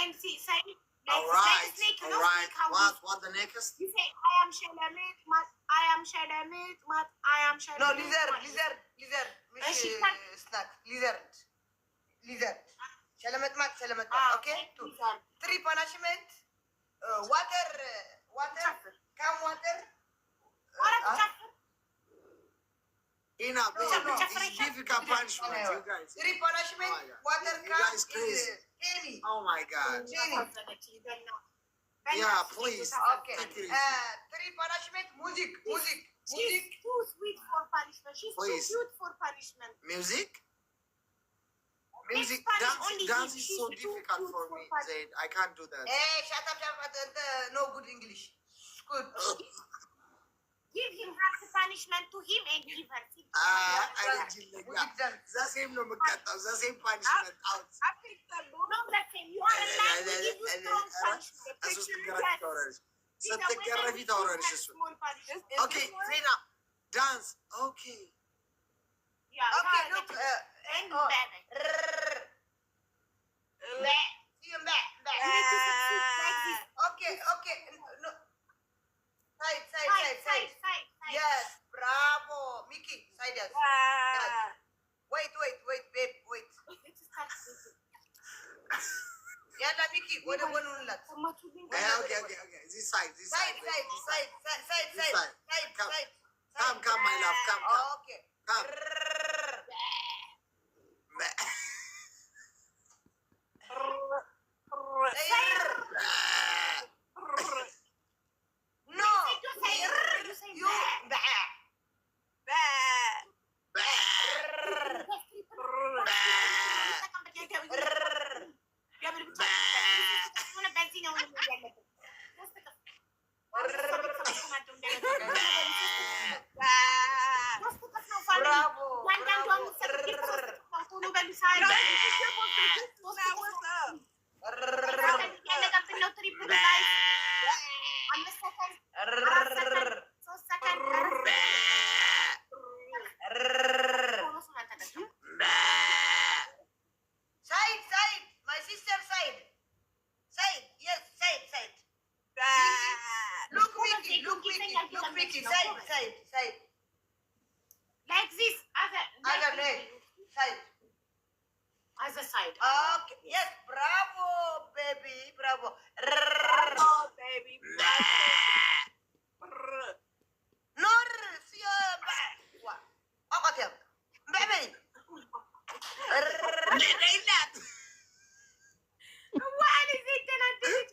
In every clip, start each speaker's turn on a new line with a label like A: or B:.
A: MC say.
B: All right. All right. What the next?
A: You say I am Shalamet, I am Shalamet, I am Shalamet.
C: No, lizard. Snack. Lizard. Shalamet mat. Okay. 2. 3 punishment. Water. Come water.
B: Enough. It's difficult punishment, you guys.
C: 3 punishment. Water come is Kenny.
B: Oh my God.
A: Kenny.
B: Yeah, please.
C: Okay. 3 punishment. Music.
A: She's too sweet for punishment. She's too cute for punishment.
B: Music, dance is so difficult for me, Zaid. I can't do that.
C: Hey, shut up. No good English. Good.
A: Give him half the punishment to him and give her.
B: The same no the same punishment out.
A: No, that same. You are alive. We give you strong punishment.
B: Okay, Zena, dance. Okay.
A: Yeah.
C: Okay, look.
A: And baby.
C: See you back.
A: You need to succeed like this.
C: Okay. No. Side. Yes, bravo. Mickey, side yes. Wait, babe, wait. Yalla, Mickey, what do you want?
B: Okay. This side.
C: Side.
B: Come, my love, come.
C: Okay.
B: Come.
C: No.
A: You say
C: You. Bravo. Side. My sister side. Yes, side. Look, Mickey. Side.
A: Like this,
C: Other leg. Side.
A: as a side.
C: Okay. Yes, bravo, baby. Bravo.
A: Oh, baby.
C: No, see you. What? Okay. Baby.
A: What is it that I did?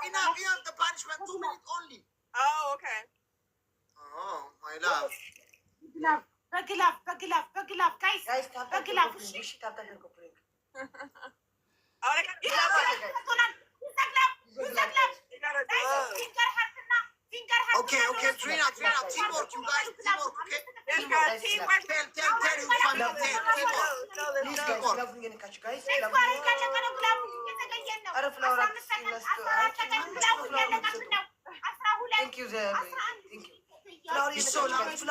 B: Enough. The punishment 2 minutes only.
D: Oh, okay.
B: Oh, my love.
A: Bagilove, guys. Bagilove.
B: Okay, Trina, teamwork, you guys, teamwork, okay?
D: Teamwork.
B: Tell you funny,
C: Please, guys, love me and catch, guys. Thank you, Zeb. Thank you.
B: It's so loud.
D: Guys,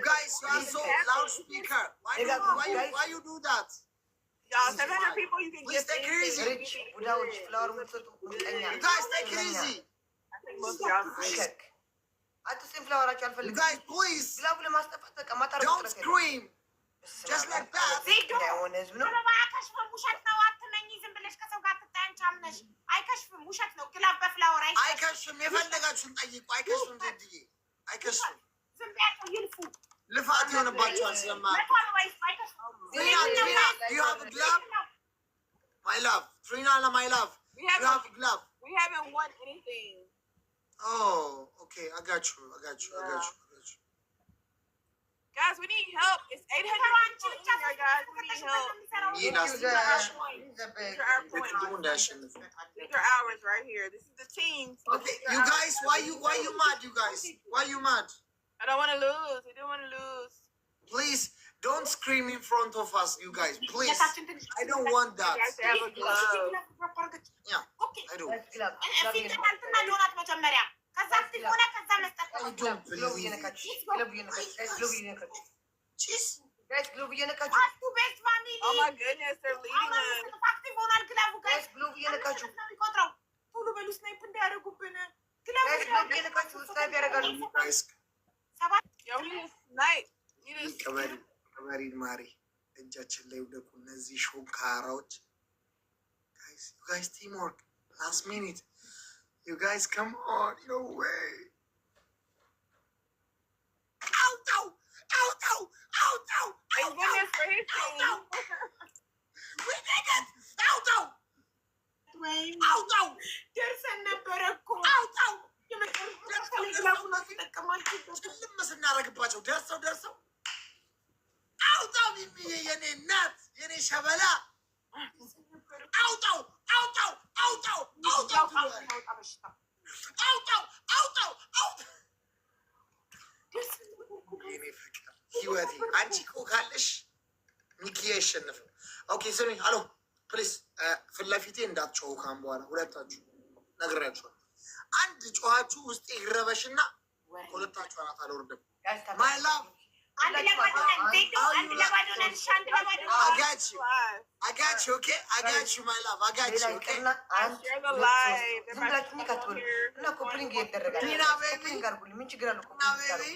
B: Guys, you are so loudspeaker. Why you do that?
D: Y'all, 700 people, you can
B: Please
D: gift
B: take it
D: anything.
B: easy.
C: ሪች ቡዳዎች ፍላወር የምትሰጡ ምቀኛ
B: You guys take it easy.
D: I think most of y'all free.
C: ሸክ አትስም ፍላወራቸው
B: You
C: አልፈልግም
B: guys, please
C: ግላቡ ለማስጠፋት በቃ ማታረጉ
B: don't scream. Just like that.
C: የሆነ ህዝብ ነው
A: ግላብ አይከሽፍም፣ ውሸት ነው። አትመኝ። ዝም ብለሽ ከሰው ጋር ትታያንቻምነሽ። አይከሽፍም፣ ውሸት ነው። ግላብ በፍላወር
B: አይከሽም። የፈለጋችሁን ጠይቁ። አይከሽም። ዜድዬ አይከሽም።
A: ዝም ብያቸው ይልፉ።
B: ልፋት ይሆንባቸዋል ስለማ
A: መቷል ወይስ አይከሽፍም?
B: Trina, you have a glove? My love. Trina, my love.
D: We
B: You have
D: haven't,
B: a glove.
D: we haven't won anything.
B: Oh, okay. I got you.
D: Guys, we need help. It's 800 people in here, guys. We need help.
B: ይህን
D: These are our points. These are ours right here. This is the teams.
B: Okay, you guys, why you mad, you guys? Why you mad?
D: I don't want to lose. We don't want to lose.
B: Please, don't scream in front of us, you guys. Please. I don't want that.
D: You guys have a glove.
B: Yeah, I do.
A: ፊትናንትና ዶናት መጀመሪያ ከዛ ሆነ ከዛ መስጠት
B: I don't believe it. Jeez.
C: ግሎብ እየነካችሁ
A: አቱ ቤስት ፋሚሊ
D: Oh my goodness, they're leading us.
A: ፋክቲቭ ሆኗል ግላቡ ጋይስ
C: ግሎብ እየነካችሁ
A: ነው የሚቆጥረው ቶሎ በሉ ስናይፕ እንዳያደርጉብን ግላቡ
C: ግሎብ እየነካችሁ ስናይፕ ያደርጋሉ
B: You guys,
A: ሰባት
D: Yo, we need a snipe. We need a
B: ቀበሪን ማሪ እጃችን ላይ ውደቁ እነዚህ ሾካራዎች። You guys teamwork. Last minute. You guys come on. No way. Out.
D: Thank goodness for his team.
B: We did it. Out.
A: ደርሰን ነበረ እኮ
B: ጭልም ስናደርግባቸው ደርሰው አውጣው የሚዬ የኔ እናት የኔ ሸበላ አውጣው የኔ ፍቅር ህይወቴ አንቺ እኮ ካለሽ ሚኪዬ አይሸነፍም። ኦኬ ስሚ አሎ ፕሊዝ ፊት ለፊቴ እንዳትጮሁ ካሁን በኋላ ሁለታችሁ ነግሬያችኋል። አንድ ጮኋችሁ ውስጥ ይረበሽና ሁለታችሁ አናት አልወርድም። ማይ ላቭ
A: አንድ ለባዶ ነን ዜዶ አንድ ለባዶ ነን እሺ አንድ ለባዶ ነን
B: I got you. Okay? I got you, my love. I got you, okay?
D: Share the live.
C: ዝም ብላችሁ ኒክ አትበሉ እና ኮፕሊንግ እየተደረጋል
B: ቲና ቤቢ
C: ኮፕሊንግ አድርጉልኝ ምን ችግር አለው
B: Now,
C: ኮፕሊንግ
B: baby,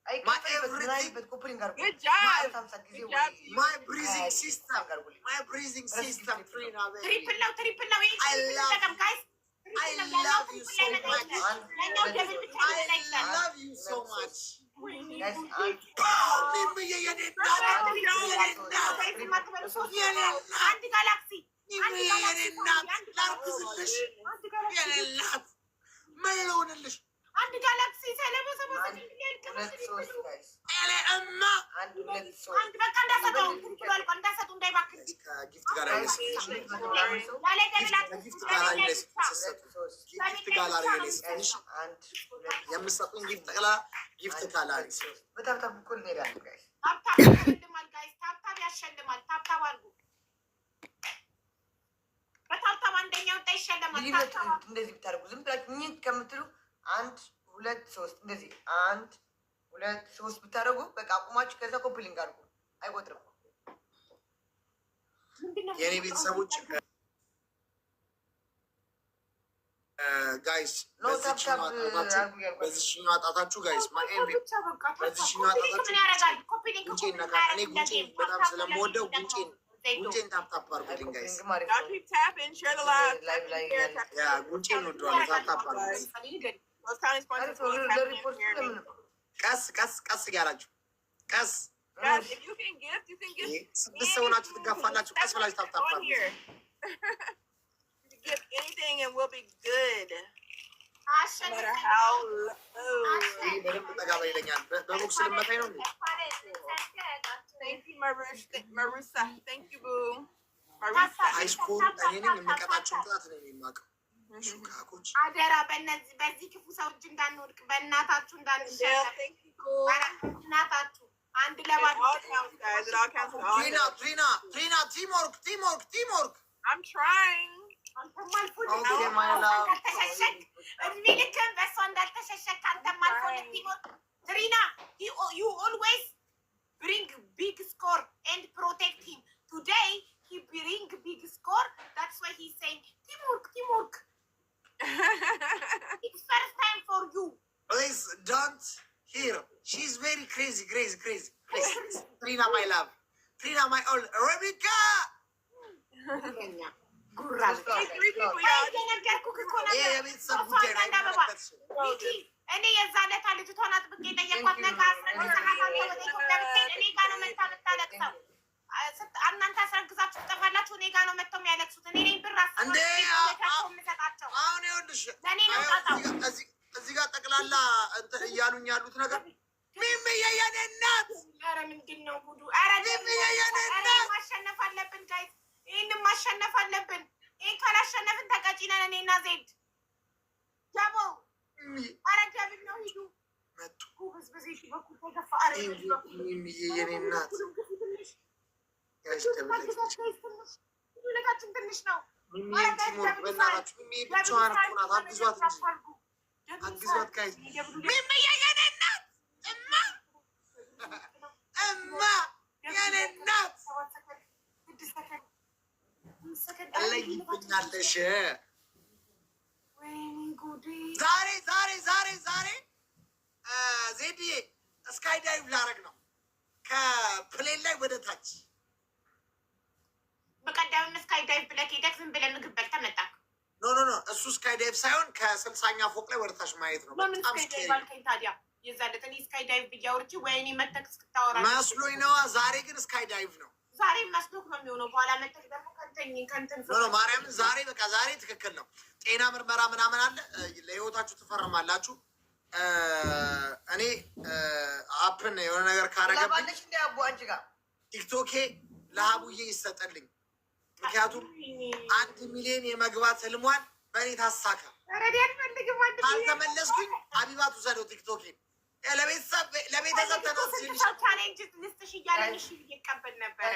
C: አይከፈልበት ምናይበት ኮፕሊንግ አድርጉ
D: Good job.
C: ጊዜ
D: Good job.
B: my breathing system. My breathing system, Trina, baby.
A: ትሪፕል ነው
B: I love
A: ተጠቀም ጋይስ
B: I love you so much.
A: ለኛው ደብል ብቻ
B: I
A: ይላይታል
B: love you so much.
C: ጋይስ አንድ
B: ሚሚዬ የኔ እናት
A: አንድ ጋላክሲ
B: ሚሚዬ የኔ እናት ላርግዝልሽ የኔ እናት ምን ልሆንልሽ
A: አንድ ጋላክሲ ሰለበሰበሰ
C: ሁለት ሶስት ጋይስ
B: የኔ እማ
C: አንድ ሁለት ሶስት
A: አንድ በቃ እንዳሰጠው ትሪፕል አልቆ እንዳሰጡ እንዳይባክል
B: ከጊፍት ጋር አይመስልሽ
A: ያለ ደብላት
B: ከጊፍት ጋር አይመስልሽ ጊፍት ጋር አይመስልሽ
C: አንድ ሁለት
B: የምትሰጡኝ ጊፍት ጠቅላ ጊፍት ካላሪ
C: በታብታብ እኮ እንሄዳለን ጋይስ
A: ታብታብ ያሸልማል ጋይስ ታብታብ ያሸልማል ታብታብ አድርጉ በታብታብ አንደኛው ወጣ ይሸልማል
C: ልዩነቱ
A: ታብታብ
C: እንደዚህ ብታደርጉ ዝም ብላችሁ ኝት ከምትሉ አንድ ሁለት ሶስት እንደዚህ አንድ ሁለት ሶስት ብታደርጉ በቃ አቁማችሁ ከዛ ኮፕሊንግ አድርጉ አይቆጥርም
B: የኔ ቤተሰቦች ጋይስ በዚህኛው አጣታችሁ ጋይስ በዚህኛው አጣታችሁ ጉንጬን ነካ እኔ ጉንጬን በጣም ስለምወደው ጉንጬን ታፕታፕ አድርጉልኝ ጋይስ
D: Y'all keep tapping. Share the live.
C: Live, live,
D: Share,
C: live.
D: tap.
B: ያ ጉንጬን ወደዋለሁ ታፕታፕ አድርጉልኝ
D: Those county sponsors will keep tapping and sharing.
B: ቀስ እያላችሁ ቀስ
D: Guys, if you can gift, you can gift.
B: ስድስት ሰው ናችሁ ትጋፋላችሁ ቀስ ብላችሁ ታፕታፕ
D: On
B: አድርጉ
D: here. You can gift anything and we'll be good. No matter how low.
B: ይሄ በደንብ ጠጋ በይ ይለኛል በቦክስ ልመታኝ ነው እንዴ
D: Thank you, Marusa. Thank you, boo. Marusa.
B: ሃይስኩል እኔንም የምቀጣቸውን ቅጣት ነው የሚማቀው ሹካኮች
A: አደራ በዚህ ክፉ ሰው እጅ እንዳንወድቅ በእናታችሁ እንዳንሸነፍ
D: Thank you, boo.
A: እናታችሁ አንድ
D: It
A: ለባዶ
D: all counts, guys. It all counts. It all
B: ትሪና ቲምወርክ
D: I'm trying.
A: አንተም አልፎ
B: Okay, my love.
A: እንዳልተሸሸግ እድሜ ልክህን በእሷ እንዳልተሸሸግ አንተም አልፎ ልትሞት ትሪና you always bring big score and protect him today he bring big score. That's why he's saying teamwork. It's first time for you.
B: Please don't hear. She's very crazy. Please, Trina, my love. Trina, my old Rebecca.
A: እኔ የዛ ዕለት ልጅቷን አጥብቄ የጠየኳት ነገር እኔ ጋ ነው መታ የምታለቅሰው። እናንተ አስረግዛችሁ ትጠፋላችሁ። እኔ ጋ ነው መጥተው የሚያለቅሱት። እኔ ነኝ ብር የምሰጣቸው።
B: አሁን ይኸውልሽ
A: ለእኔ ነው ጣጣው።
B: እዚህ ጋር ጠቅላላ እንትን እያሉኝ ያሉት ነገር ሚሚዬ የኔ እናት።
A: ኧረ ምንድን ነው ጉዱ? ኧረ ማሸነፍ አለብን ጋይዝ፣ ይህንም ማሸነፍ አለብን። ይህን ካላሸነፍን ተቀጪ ነን እኔና ዜድ ጃቦ። ኧረ ጃቢል ነው ሂዱ
B: መጡ።
A: በዚህ በኩል ተገፋ።
B: ሚሚዬ የኔ እናት
A: ሁለታችን ትንሽ ነው።
B: ሚሚዬ ቲሞር በእናታችሁ ሚሚዬ ብቻዋን እኮ ናት። አግዟት እንጂ አግዟት ጋይዝ። ሚሚዬ የኔ እናት እማ የኔ እናት እለይብኛለሽ። ዛሬ ዜድዬ ስካይ ዳይቭ ላረግ ነው ከፕሌን ላይ ወደ ታች።
A: በቀደም ስካይ ዳይቭ ብለህ ሄደህ ዝም ብለህ ምግብ በልተህ መጣህ።
B: ኖ እሱ ስካይ ዳይቭ ሳይሆን ከ60ኛ ፎቅ ላይ ወደ ታች ማየት ነው።
A: በምን ስካይ ዳይቭ አልከኝ ታዲያ? የዛ ዕለት እኔ ስካይ ዳይቭ ብዬ አውርቼ ወይኔ መተህ እስክታወራ
B: መስሎኝ ነዋ። ዛሬ ግን ስካይ ዳይቭ ነው።
A: ዛሬ መስሎክ ነው የሚሆነው። በኋላ መተህ ደግሞ ከንትን
B: ማርያምን ዛሬ በቃ ዛሬ ትክክል ነው። ጤና ምርመራ ምናምን አለ። ለህይወታችሁ ትፈርማላችሁ። እኔ አፕን የሆነ ነገር ካረገብኝ ቲክቶኬ ለሀቡዬ ይሰጠልኝ። ምክንያቱም 1 ሚሊዮን የመግባት ህልሟን በእኔ ታሳካ። ካልተመለስኩኝ ሀቢባት ውሰደው ቲክቶኬን ለቤተሰብ
A: ቻሌንጅ ልስጥሽ እያለኝ እሺ ይቀበል ነበረ።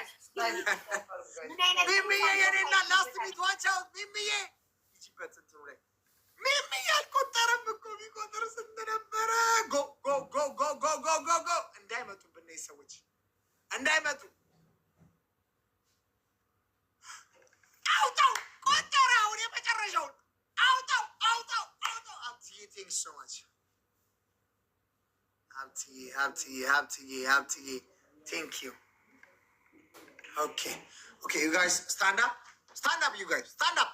B: ሚሚዬ የኔና ላስት ሚት ዋቻው ሚሚዬ ይችበት እንትኑ ላይ ሚሚዬ አልቆጠረም እኮ ቢቆጥር ስንት ነበረ? ጎ እንዳይመጡብን እነዚህ ሰዎች እንዳይመጡ። አውጣው ቆጠረ። አሁን የመጨረሻውን አውጣው። አብትዬ ቴንክስ ሶ ማች ሀብትዬ ቴንክ ዩ። ኦኬ ዩ ጋይስ ስታንድ አፕ ዩ ጋይስ ስታንድ አፕ።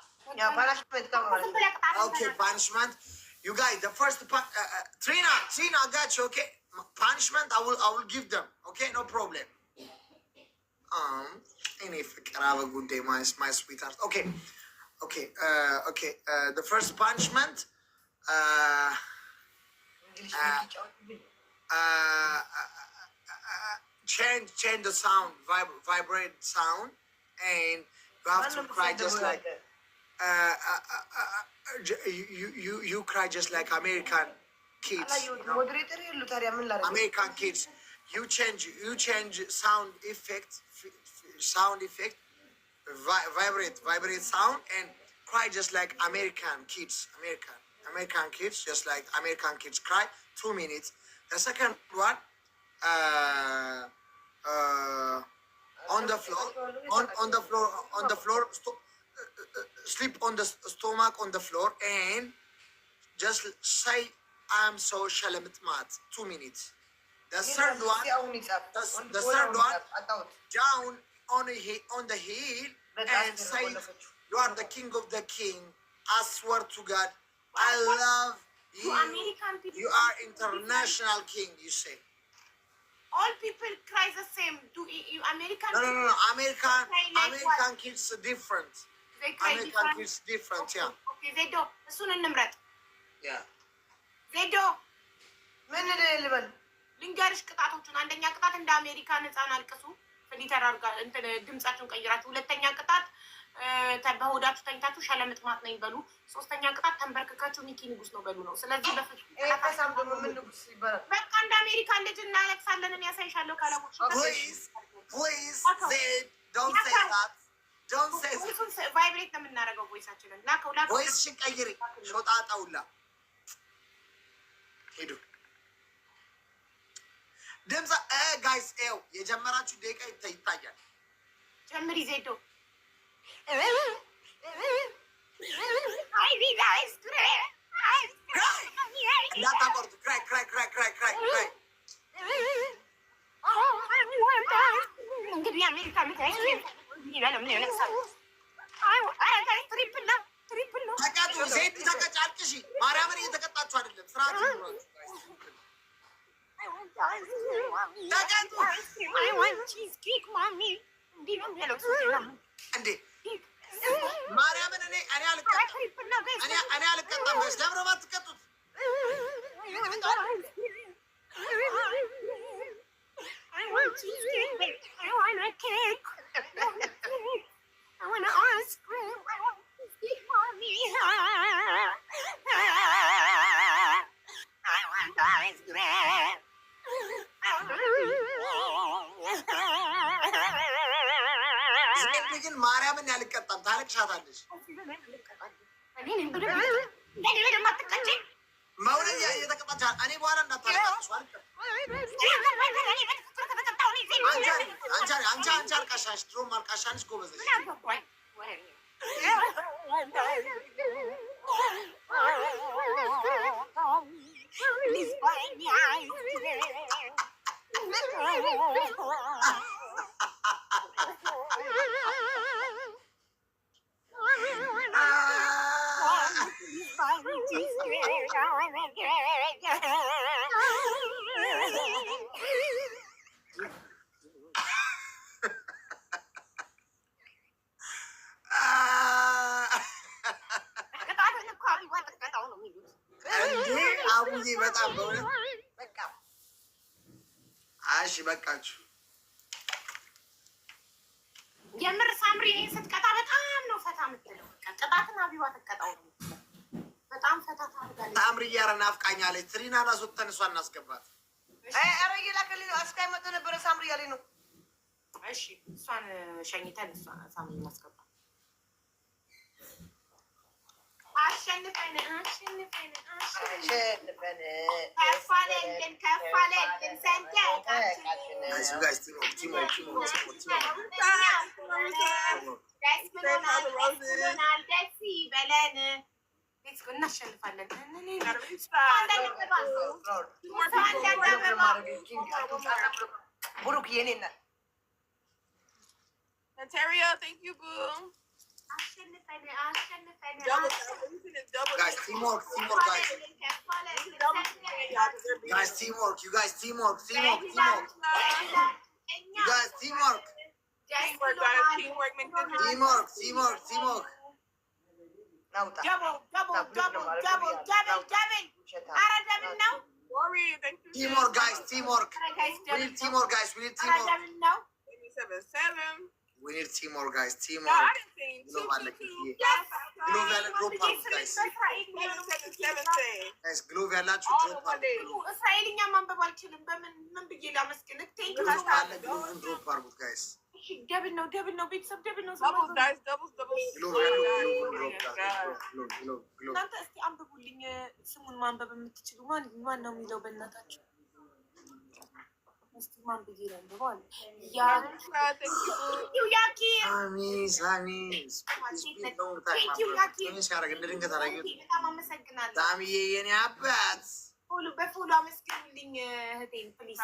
B: Okay, punishment. You guys, the first Trina, I got you. Okay, punishment. I will give them. Okay, no problem. Any have a good day, my sweetheart. Okay. The first punishment. Change the sound, vibrate sound, and you have to cry just like. You cry just like American kids. American kids. You change sound effect, vibrate sound, and cry just like American kids. American kids, just like American kids cry. 2 minutes. The second one, on the floor. Sleep on the stomach on the floor and just say I'm so shalamitmat. 2 minutes. The third one down on the heel and say you are the king of the king. I swear to God, I love you. You are international king. You say.
A: All people cry the same. Do you American?
B: No. American kids are different. American kids different, yeah.
A: Okay, ዜዶ እሱን እንምረጥ።
B: Yeah.
A: ዜዶ ምን ልበል ልንገርሽ ቅጣቶቹን። አንደኛ ቅጣት እንደ አሜሪካን ህፃን አልቅሱ፣ ፍሊተር አድርጋ እንትን ድምጻችሁን ቀይራችሁ። ሁለተኛ ቅጣት በሆዳችሁ ተኝታችሁ ሸለምጥማት ነኝ በሉ። ሶስተኛ ቅጣት ተንበርክካችሁ ሚኪ ንጉስ ነው በሉ ነው። ስለዚህ በቃ እንደ አሜሪካን ልጅ እናለቅሳለን። እኔ ያሳይሻለሁ ካለሞች
B: Please, don't say that.
A: ቫይብሬት ነው የምናደርገው ቮይሳችንን።
B: ቮይስሽን ቀይሪ። ሾጣጣውላ ሄዱ ድምፅ ጋይስ ው የጀመራችሁ ደቂቃ ይታያል።
A: ጀምሪ ዜዶ
B: እንዳታቆርጡ። ክራይ ክራይ ክራይ ክራይ ክራይ ክራይ
A: እንግዲህ የአሜሪካ
B: ተቀጡ። ዜድ ተቀጭ፣ አልቅሺ። ማርያምን እየተቀጣችሁ አይደለም። ስርዓት ይኑራችሁ። እንዴ ማርያምን እኔ አልቀጣም። ደብረ ባትቀጡት ግን ማርያምን ያልቀጣም። ታለቅሻታለሽ። መውለድ እየተቀጣች እኔ በኋላ እንዳታለቃችሁ አንቺ አልቃሻሽ፣ ድሮም አልቃሻንሽ። ጎበዘሽ አቡዬ በጣም በእውነት በቃ እሺ፣ በቃችሁ።
A: የምር ሳምሪ ይሄን ስትቀጣ በጣም ነው ፈታ የምትለው። ቅጣትን አቢባ ትቀጣው ነው በጣም ፈታ ታርጋለች። ሳምሪ
B: እያረ ናፍቃኛለች። ትሪናን አስወጥተን እሷን እናስገባት።
C: ኧረ እየላከልኝ ነው። አስካይ መጥቶ ነበረ። ሳምሪ እያለኝ ነው።
A: እሺ እሷን ሸኝተን እሷን ሳምሪ እናስገባት። አሸንፈን ከፋለልን ደስ ይበለን። እናሸንፋለን።
C: ብሩክ የኔ እናት
D: Nataria, thank you, boo.
B: Guys, teamwork, guys. Guys, teamwork. You guys, teamwork. You guys, teamwork. Teamwork. Teamwork, guys, teamwork. We need teamwork, guys. We need teamwork. We need teamwork, guys. Teamwork. Glove drop out, guys. Guys, glove ያላችሁ drop out.
A: እስራኤልኛ ማንበብ አልችልም። በምን ብዬ ላመስግንህ? ቴንክ ዩ
B: drop አድርጉት, guys.
A: ደብል ነው ቤተሰብ ደብል ነው። እናንተ እስቲ አንብቡልኝ። ስሙን ማንበብ የምትችሉ ማን ነው የሚለው? በእናታችሁ እስቲ ማን ብዬ ላንብበው?
B: ሳሚዬ የኔ አባት
A: በፉሉ አመስግኑልኝ እህቴን ፕሊዝ።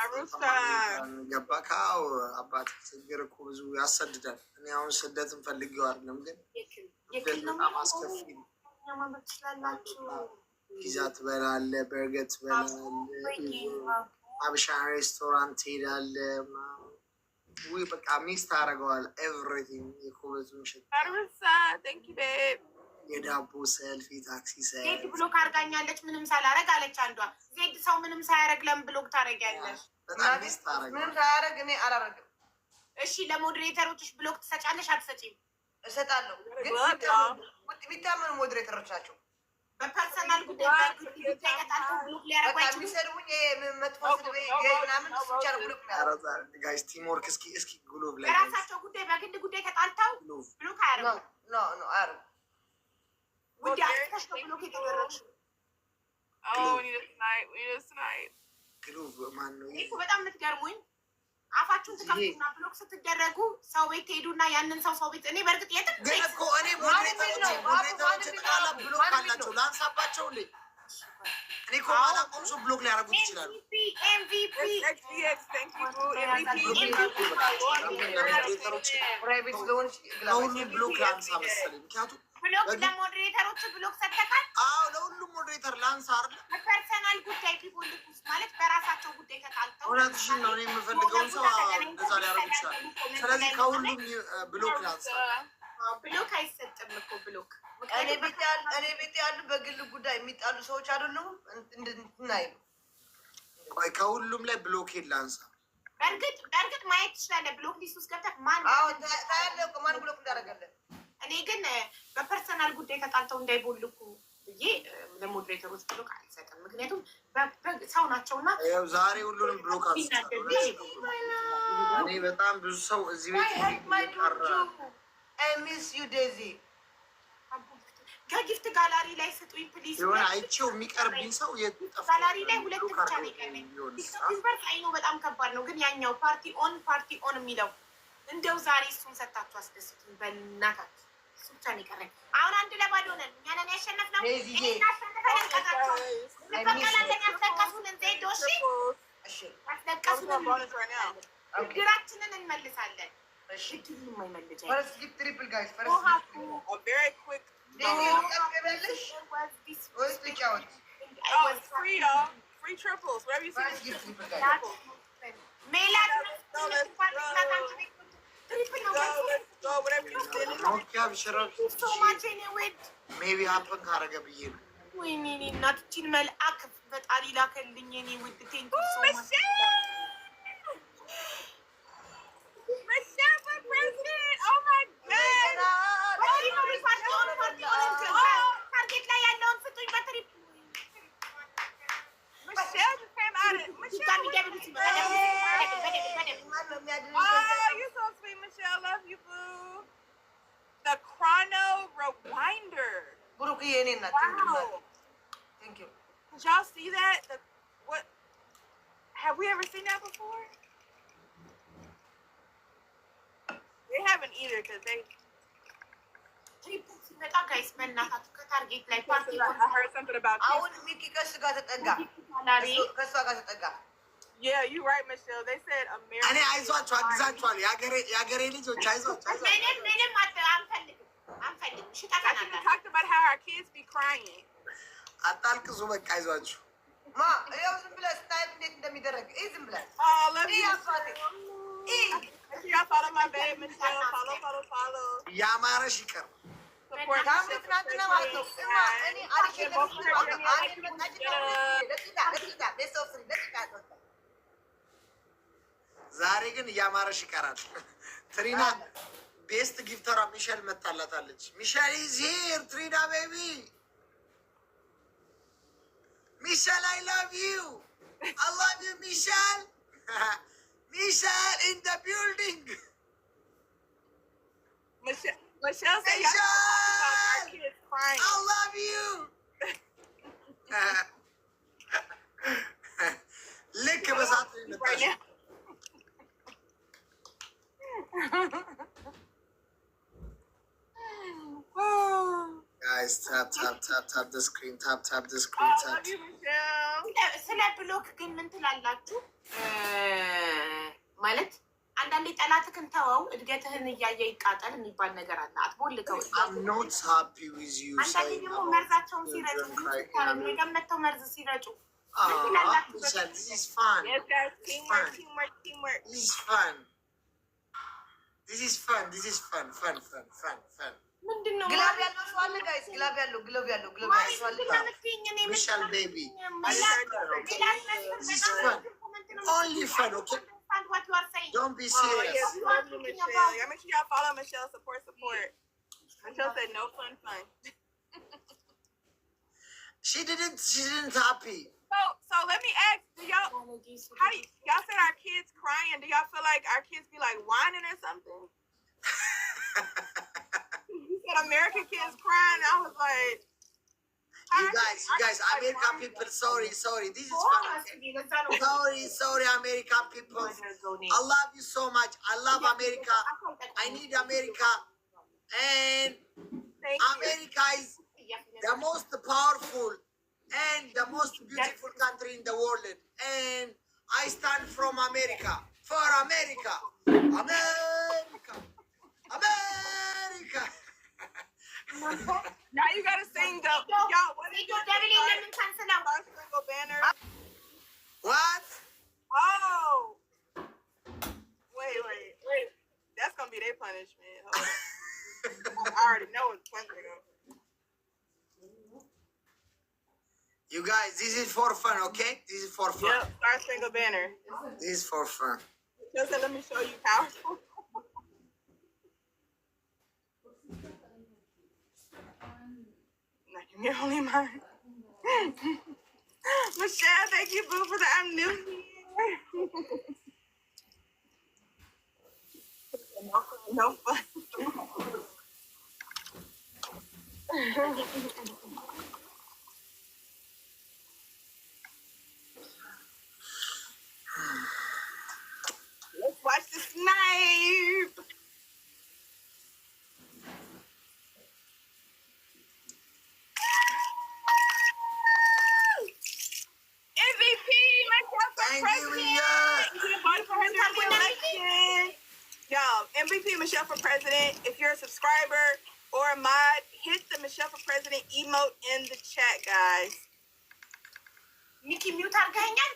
B: ገባካው አባት ችግር እኮ ብዙ ያሰድዳል። እኔ አሁን ስደትን ፈልጌው አይደለም፣ ግን በጣም አስከፊ ነው። ፒዛ ትበላለህ፣ በርገር ትበላለህ፣ አብሻ ሬስቶራንት ትሄዳለህ። ውይ በቃ ሚክስ ታደርገዋል። ኤቭሪቲንግ የኮበቱን ሽታ፣ የዳቦ ሰልፍ፣ የታክሲ ሰልፍ።
A: ዜድ ብሎክ አድርጋኛለች ምንም ሳላረግ አለች አንዷ። ዜድ ሰው ምንም ሳያረግ ለምን ብሎክ ታደርጊያለሽ?
B: በጣም ሚክስ ታደርገዋል።
C: ምንም ሳያረግ እኔ አላረግም።
A: እሺ ለሞዴሬተሮችሽ ብሎክ ትሰጫለሽ አትሰጪም?
C: እሰጣለሁ፣ ግን ቢታመኑ ሞዴሬተሮች ናቸው።
A: በፐርሰናል ጉዳይ ቀጣቸው ብሎክ ሊያረጉ አይችሉም።
C: የሚሰድቡኝ መጥፎ ስድብ ምናምን ብቻ ነው ብሎክ የሚያደርጉት።
B: ጋይስ ቲምወርክ። እስኪ ግሎብ ላይ
A: በራሳቸው ጉዳይ በግል ጉዳይ ተጣልተው ብሎክ አያረጉም።
C: ኖ አያረጉም።
A: ጉዳይ አጥተሽ ነው ብሎክ የተደረግሽው።
B: ግሎብ ማን ነው?
A: እኮ በጣም የምትገርሙኝ አፋችሁን ትከፍቱና ብሎክ ስትደረጉ ሰው ቤት ትሄዱና ያንን ሰው ቤት እኔ በእርግጥ የትም
B: ግን እኮ እኔ ሞዴሬተሮች ጠቅላላ ብሎክ አላቸው ላንሳባቸው እንዴ? እኔ እኮ ማላውቀውም ሰው ብሎክ ሊያደርጉት ይችላሉ። ከሁሉም ብሎክ ላንሳ መሰለኝ። ምክንያቱም
A: ብሎክ ለሞዴሬተሮች ብሎክ ሰተካል።
B: አዎ ለሁሉም ሞዴሬተር ላንሳ አይደል?
A: በፐርሰናል ጉዳይ ቢቦልክ ውስጥ ማለት በራሳቸው ጉዳይ ተጣልተው
B: እውነትሽን ነው። እኔ የምፈልገውን ሰው እንደዛ ሊያደርጉ ይችላል። ስለዚህ ከሁሉም ብሎክ ላንሳ።
A: ብሎክ አይሰጥም እኮ ብሎክ።
C: እኔ ቤት ያሉ በግል ጉዳይ የሚጣሉ ሰዎች አይደሉም እንድናይ ነው።
B: ቆይ ከሁሉም ላይ ብሎኬን ላንሳ።
A: በእርግጥ ማየት ትችላለህ። ብሎክ ሊስት ውስጥ ገብተህ ማን
C: ታያለህ እኮ ማን ብሎክ እንዳደረገለን።
A: እኔ ግን በፐርሰናል ጉዳይ ተጣልተው እንዳይቦልኩ ብዬ ለሞዴሬተሮች ብሎክ አልሰጥም። ምክንያቱም ሰው ናቸውና
B: ዛሬ ሁሉንም ብሎክ አንስቻለሁ። እኔ በጣም ብዙ ሰው እዚህ ቤት
C: ሚስ ዩ ዴዚ
A: ከጊፍት ጋላሪ ላይ ስጡኝ ፕሊዝ።
B: የሆነ አይቼው የሚቀርብኝ ሰው
A: ጋላሪ ላይ 2 ብቻ ነው የቀረኝ። ቲክቶክ አይኖ በጣም ከባድ ነው፣ ግን ያኛው ፓርቲ ኦን የሚለው እንደው ዛሬ እሱን ሰጣችሁ አስደስቱኝ በእናታችሁ። እሱ ብቻ ነው የቀረኝ። አሁን 1-2 ነን። እኛ ነን ያሸነፍነው። እግራችንን እንመልሳለን።
D: Free triples. Whatever you say.
B: ሜቢ ሀፕን ካረገ ብዬ ነው።
A: ወይኔ እናትችን መልአክ ፈጣሪ ላከልኝ። የኔ ውድ ቴንክ ታርጌት ላይ ያለውን ፍጡኝ በትሪፕ
D: Michelle just came out of you're so sweet, Michelle. Love you, boo. The Chrono Rewinder.
C: Wow. Thank you.
D: Did y'all see that? What? Have we ever seen that before? They haven't either, because they. I heard something about yeah, you're right, Michelle. They said America.
B: እኔ አይዟችሁ አግዛችኋል። የሀገሬ ልጆች አይዟችሁ።
D: Talked about how our kids be crying.
B: አታልቅሱ በቃ አይዟችሁ።
C: ዝም ብለህ ስታይል እንዴት እንደሚደረግ ዝም ብለህ
D: love you. Y'all follow my babe, Michelle. Follow.
B: ያማረሽ ይቀር
C: ትናንትና ማለት ነው።
B: ዛሬ ግን እያማረሽ ይቀራል። ትሪና ቤስት ጊፍተሯ ሚሸል መታላታለች። ሚሸል ኢዝ ሂር ትሪና ቤቢ ሚሸል አይ ላቭ ዩ አይ ላቭ ዩ ሚሸል ሚሸል ኢን ዘ ቢልዲንግ
D: Michelle said our kids crying.
B: I love you. ልክ በሳት
D: right now.
B: Guys, tap the screen. Tap the screen.
D: I love you, Michelle.
A: ስለ ብሎክ ግን ምን ትላላችሁ? ማለት አንዳንዴ ጠላትህን ተወው እድገትህን እያየ ይቃጠል የሚባል ነገር አለ። አትቦልከው።
B: I'm not happy with you.
A: አንዳንዴ ደግሞ መርዛቸውን ሲረጩ የገመተው መርዝ ሲረጩ
B: this is fun.
D: Yes, guys. Teamwork.
B: This is fun. Fun.
A: ምንድነው?
C: ግላብ ያለው ሰው አለ ጋይስ? ግላብ ያለው ሰው አለ?
B: Michelle baby. This is fun. Only fun, okay?
A: What you are saying.
B: Don't be serious.
D: Yes, love you, Michelle. Yeah, make sure y'all follow Michelle. Support. Michelle said no fun.
B: She didn't happy.
D: So let me ask, do y'all said our kids crying? Do y'all feel like our kids be like whining or something? You said American kids crying. I was like,
B: You guys, American people, sorry. This is fun. Sorry, American people. I love you so much. I love America. I need America. And America is the most powerful and the most beautiful country in the world. And I stand from America. For America. America. America.
D: Now you gotta sing the y'all. What is your single banner?
B: What?
D: Oh, wait. That's gonna be their punishment. Hold on. I already know it's punishment.
B: You guys, this is for fun, okay? This is for fun.
D: Yep, Star Spangled Banner.
B: This is for fun.
D: Just let me show you powerful. You're only mine. Michelle, thank you, boo, for the I'm new here. No fun. Let's watch the snipe. MVP, myself for
B: Thank you,
D: president.
B: Rhea.
D: Vote for her during the election. Y'all, MVP Michelle for president. If you're a subscriber or a mod, hit the Michelle for president emote in the chat, guys.
A: Nikki, mute አድርገኸኛል?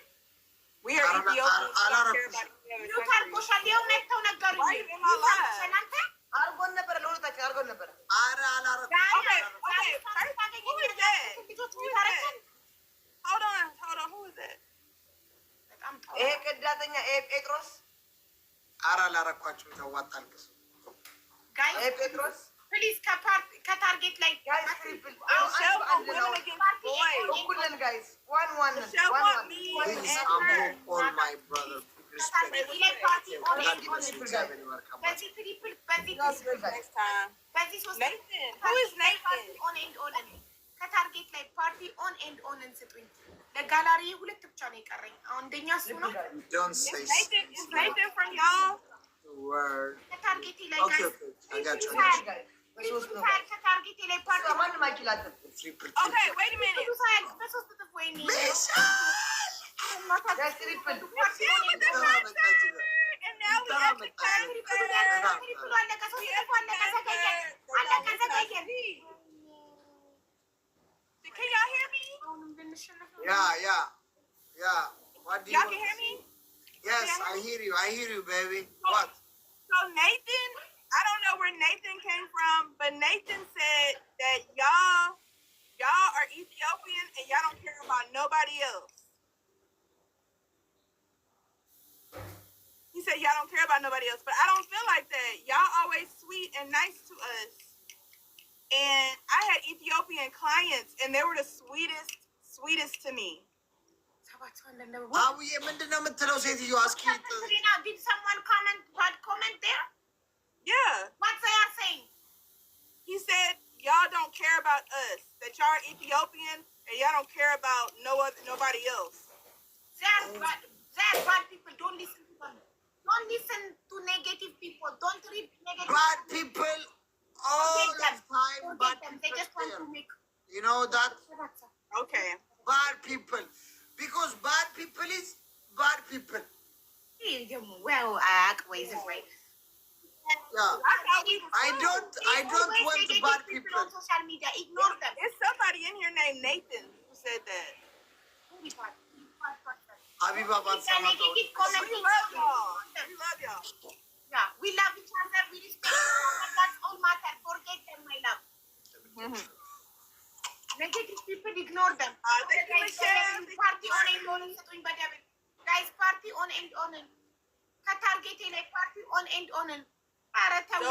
D: We are Ethiopians. We don't care about any other
A: mute
D: country.
A: አድርጎሻል። ይኸው መተው ነገሩኝ።
D: Why are you in my live?
A: እናንተ
C: አርጎን ነበረ ለሁለታችን አርጎን ነበረ።
D: Okay, first, who is that? Who is that? Hold on, who is that?
C: ይሄ ከዳተኛ ይሄ ጴጥሮስ
B: ኧረ አላረኳችሁም። ተው አታልቅሱ።
C: ይሄ ጴጥሮስ
A: ፕሊዝ ከታርጌት ላይ
C: ጋይስ ትሪፕል
D: Michelle want women against boys.
C: እኩልን ጋይስ ዋን
D: Michelle want me
B: Please,
D: and
B: I'm
D: her.
B: all my brother.
A: ከታርጌት ላይ ፓርቲ ኦን ኤንድ ኦን
B: Respect.
A: በዚህ ትሪፕል በዚህ
D: Next time.
A: በዚህ ሶስት
D: Nathan. Who is Nathan?
A: ኦን ኤንድ ኦን ከታርጌት ላይ ፓርቲ ኦን ኤንድ ኦንን ስጡኝ። ለጋላሪ ሁለት ብቻ ነው የቀረኝ። አሁን እንደኛ እሱ ነው።
B: Don't say
D: Is Nathan from y'all?
B: word.
A: ከታርጌቴ ላይ
B: Okay,
A: ጋይስ
B: okay. I got you.
C: በሶስት ነው
A: ከታርጌቴ ላይ ፓርቲ
C: ማንም አይችላትም።
D: Okay, wait a minute.
A: በሶስት እጥፍ ወይኔ
C: ጋይስ ትሪፕል
D: Michelle with the concert. And now we have the concert.
A: ትሪፕሉ አለቀ። ሶስት እጥፍ አለቀ። ዘገየን።
D: Can y'all hear me?
A: አሁንም ልንሸነፍ ነው።
B: Yeah. What do you
D: Y'all
B: want?
D: can hear me?
B: Yes, I hear you, baby. What?
D: So Nathan, I don't know where Nathan came from, but Nathan said that y'all are Ethiopian and y'all don't care about nobody else. He said y'all don't care about nobody else, but I don't feel like that. Y'all always sweet and nice to us. And I had Ethiopian clients and they were the sweetest to me.
B: አቡዬ ምንድን ነው የምትለው ሴትዮ? እስኪ
A: Did someone comment there?
D: Yeah.
A: What they are saying?
D: He said y'all don't care about us. That y'all are Ethiopian and y'all don't care about nobody else.
A: They are bad people. Don't listen to them. Don't listen to negative people. Don't read negative
B: bad people all
A: Forget
B: the
A: them.
B: time.
A: Forget
B: Bad
A: them. They just want to
B: people.
A: make.
B: You know that?
D: Okay.
B: Bad people. Because bad people is bad people.
A: Well, ways is right.
B: Yeah. I don't want bad people.
A: On social media. Ignore them.
D: There's somebody in here named Nathan who said that.
B: Habiba Batsama.
A: Negative
D: We
A: commenting.
D: love y'all. We love y'all.
A: Yeah, we love each other. We respect each other. That's all matter. Forget them, my love. Negative people, ignore them.
D: Thank you, Michelle.
A: Party on and on. Guys, party on and on. ከታርጌቴ ላይ ፓርቲ ኦን ኤንድ ኦንን ኧረ ተው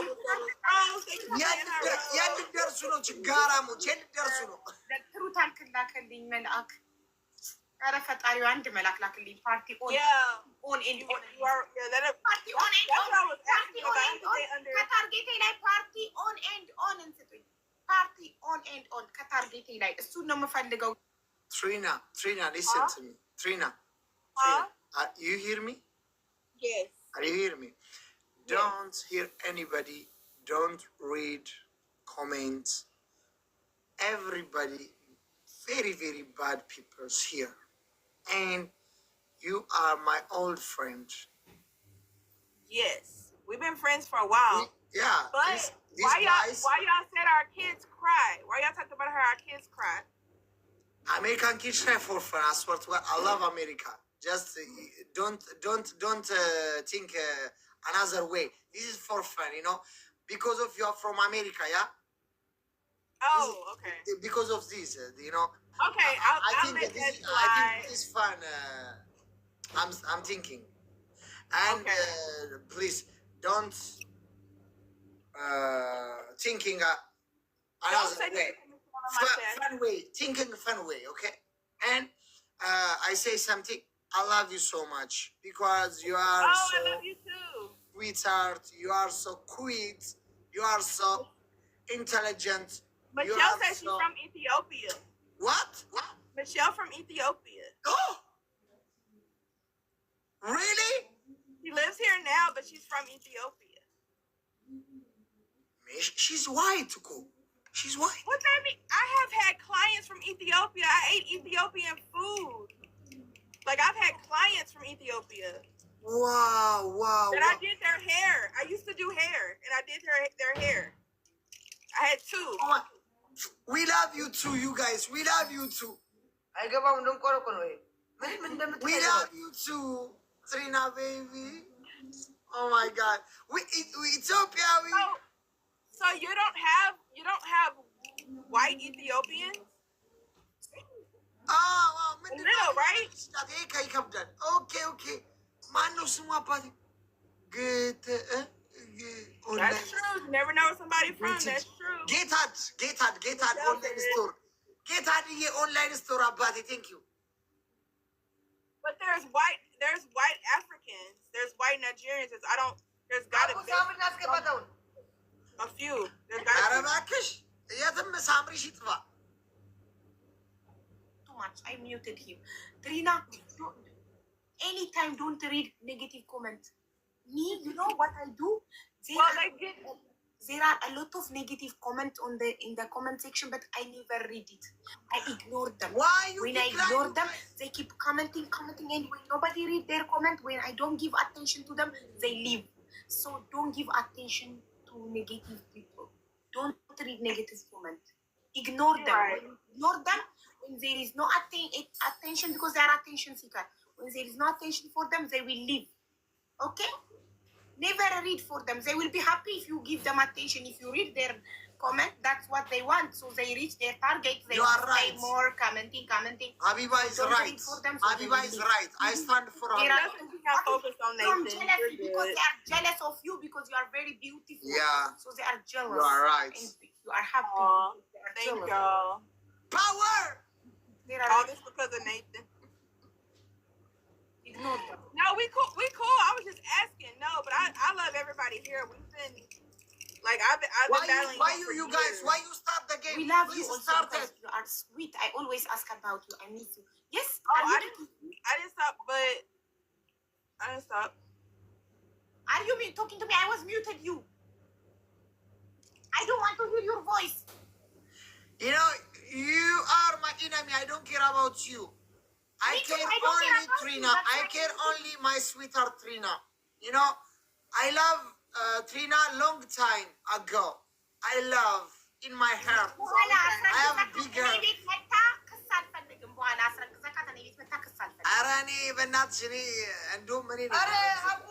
B: የት ደርሱ ነው? ችጋራሞች የት ደርሱ ነው?
A: ትሩታን ክላከልኝ መልአክ። ኧረ ፈጣሪው አንድ መልአክ ላክልኝ። ፓርቲ ኦን ኤንድ ኦን ፓርቲ ኦን ኤንድ ኦን ፓርቲ ኦን ኤንድ ኦን ከታርጌቴ ላይ ፓርቲ ኦን ኤንድ ኦንን ስጡኝ። ፓርቲ ኦን ኤንድ ኦል ከታርጌቴ ላይ እሱን ነው የምፈልገው።
B: Trina, listen to me. Trina, you hear me?
D: Yes.
B: Are you hear me? Don't hear anybody. Don't read comments. Everybody, very, very bad people here. And you are my old friend.
D: Yes. We've been friends for a while.
B: Yeah.
D: But why y'all said our kids cry? Why y'all talked about how our kids cry?
B: American kids try for fun. I swear to God, I love America. Just don't think another way. This is for fun, you know, because of you are from America, yeah.
D: Oh, okay.
B: Because of this, you know.
D: Okay,
B: I think this is fun. I'm thinking, and
D: Okay.
B: please don't thinking
D: Don't
B: another
D: say
B: way.
D: anything on my chest.
B: Fun way, thinking fun way, okay? And I say something. I love you so much because you are
D: Oh,
B: so
D: I love you too.
B: sweetheart. You are so sweet. You are so intelligent. You
D: Michelle
B: are
D: says she's
B: so-
D: from Ethiopia.
B: What?
D: Michelle from Ethiopia.
B: Oh, really?
D: She lives here now, but she's from Ethiopia.
B: She's white, Ko. She's white.
D: What that mean? I have had clients from Ethiopia. I ate Ethiopian food. Like I've had clients from Ethiopia
B: Wow.
D: that I did their hair. I used to do hair, and I did their hair. I had two.
B: Oh, we love you too, you guys. We love you too.
C: አይገባም ደንቆሮ እኮ ነው ይሄ። ምን
B: We
C: እንደምትለው
B: love you too, Trina baby. Oh my God. We Ethiopia.
D: So you don't have white Ethiopians?
B: wow.
D: A little, right?
B: Okay. ማነው ስሙ አባቴ?
D: That's true. You never know where somebody from. That's true.
B: ጌታድ ኦንላይን ስቶር ጌታድዬ ኦንላይን ስቶር አባቴ ቴንክ ዩ
D: But there's white Africans. There's white Nigerians. There's gotta
C: አቡ
D: be
C: ሳምን አስገባታውን
D: a few. There's
B: ኧረ
D: gotta be.
B: እባክሽ የትም ሳምሪሽ ይጥፋ
A: Too much. I muted him. Trina, anytime don't read negative comments. Me, you know what I do? There are a lot of negative comments in the comment section, but I never read it. I ignore them.
B: Why you
A: When I ignore them, they keep commenting, and when nobody read their comment, when I don't give attention to them, they leave. So don't give attention to negative people. Don't read negative comments. Ignore them.
D: Right.
A: Ignore them when there is no attention because they are attention seeker. When there is no attention for them, they will leave. Okay? Never read for them. They will be happy if you give them attention. If you read their comment, that's what they want. So they reach their target. They
B: You are
A: will say
B: right.
A: more, commenting.
B: Habiba is
A: Don't
B: right.
A: read for them, so
B: Habiba
A: they
B: is
A: will
B: right. I stand for
A: There
B: Habiba.
A: are-
D: Just we have focused on
A: From
D: Nathan.
A: jealousy
D: You're
A: because
D: good.
A: they are jealous of you because you are very beautiful.
B: Yeah.
A: So they are jealous.
B: You are right.
A: And you are happy.
D: Aw,
A: They are
D: thank
A: jealous.
D: y'all.
B: Power!
A: They
D: All
A: are
D: this because of Nathan.
A: ignore them.
D: No, we cool. I was just asking. No, but I love everybody here. We've been like I've been battling.
B: Why
D: this
B: you
D: for
B: you guys?
D: years.
B: Why you start the game?
A: We love you
B: Please
A: also
B: start
A: because
B: it.
A: you are sweet. I always ask about you. I miss you. Yes.
D: Oh,
A: are,
D: I
A: you,
D: didn't stop, but I didn't stop.
A: are you talking to me? I was muted you. I don't want to hear your voice.
B: You know, you are my enemy. I don't care about you. I
A: Me too,
B: care
A: I don't care
B: only
A: about you.
B: Trina.
A: That's
B: I
A: why
B: care
A: I-
B: only my sweetheart Trina. You know, I love Trina long time ago. I love in my heart.
A: በኋላ
B: I have
A: አስረግዘካት
B: bigger.
A: እኔ ቤት መታ ክስ አልፈልግም። በኋላ አስረግዘካት እኔ ቤት መታ ክስ አልፈልግም።
B: ኧረ እኔ በእናትሽ እኔ እንደውም እኔ
C: አረ አቡ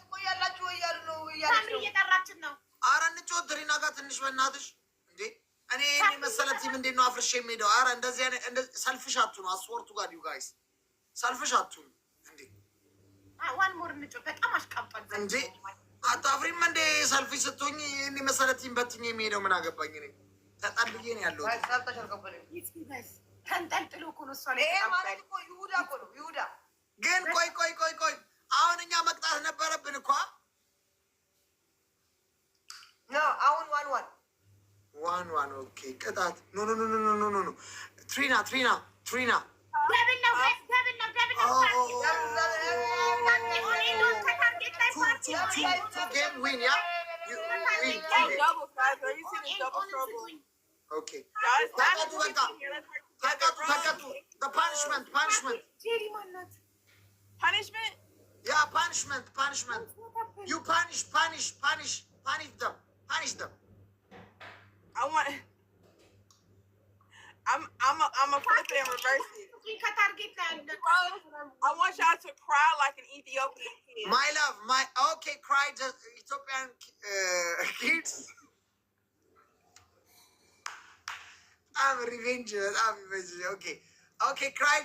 C: ትቆያላችሁ ወይ እያሉ ነው እያለች
A: ሳምሪ
C: ነው።
A: እየጠራችን ነው።
B: ኧረ እንጫወት ትሪና ጋር ትንሽ በእናትሽ እንዴ እኔ መሰለ ቲም እንዴት ነው አፍርሼ የሚሄደው? ኧረ እንደዚህ አይነት ሰልፍሽ አትሁኑ። አስወርቱ ጋር ዩ ጋይስ ሰልፍሽ አትሁኑ እንዴ
A: ዋን ሞር እንጫወት። በጣም አሽቃብጧል
B: እንዴ አታፍሪም እንዴ? ሰልፍሽ ስትሆኝ እኔ መሰለ ቲም በትኜ የሚሄደው ምን አገባኝ? እኔ ተጠልዬ ነው ያለሁት።
C: ሳብታሽ አልገባኝም።
A: ተንጠልጥሎ እኮ ነው እሷ ላይ
C: ይሄ ማለት
A: ተጣብቋል።
C: እኮ ይሁዳ እኮ ነው ይሁዳ።
B: ግን ቆይ አሁን እኛ መቅጣት ነበረብን እኮ
C: ነው አሁን ዋን
B: 1-1. ኦኬ ቅጣት ኖ ኖ ኖ ኖ ኖ ኖ ኖ ትሪና two game win, yeah? You win.
D: Double size, or you see this double trouble.
B: Okay.
D: Guys,
B: Takatu. The punishment.
D: punishment?
B: Yeah, punishment. You punish them.
D: I'm a flip it and reverse it. I want y'all to cry like an Ethiopian kid.
B: My love, okay, cry the Ethiopian kids. I'm revenge. Okay, cry.